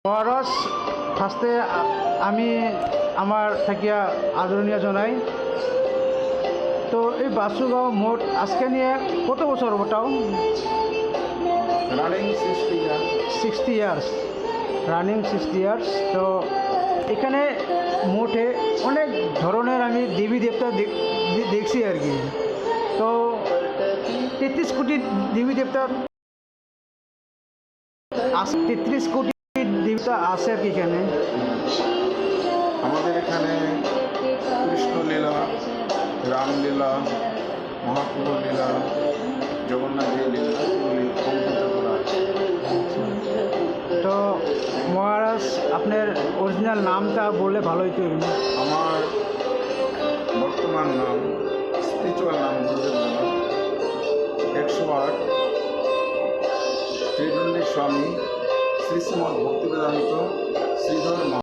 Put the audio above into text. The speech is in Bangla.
মহারাজ ফার্স্টে আমি আমার থাকিয়া আদরণীয় জানাই। তো এই বাসুগাঁও মোট আজকে নিয়ে কত বছর ওটাও? Running 60 years, running 60 years. তো এখানে মোটে অনেক ধরনের আমি দেবী দেবতা দেখছি আর কি। তো 33 কোটি দেবী দেবতা 33 কোটি দেবতা আছে আর কি এখানে। আমাদের এখানে কৃষ্ণলীলা, রামলীলা, মহাপ্রভু লীলা, জগন্নাথের লীলা এগুলি অঙ্কিত করা আছে। তো মহারাজ আপনার অরিজিনাল নামটা বললে ভালো হতো। আমার বর্তমান নাম, স্পিরিচুয়াল নাম গুরুদেব বাবা 108 ত্রিদণ্ডী স্বামী শ্রী শ্রীমৎ ভক্তিবেদান্ত শ্রীধর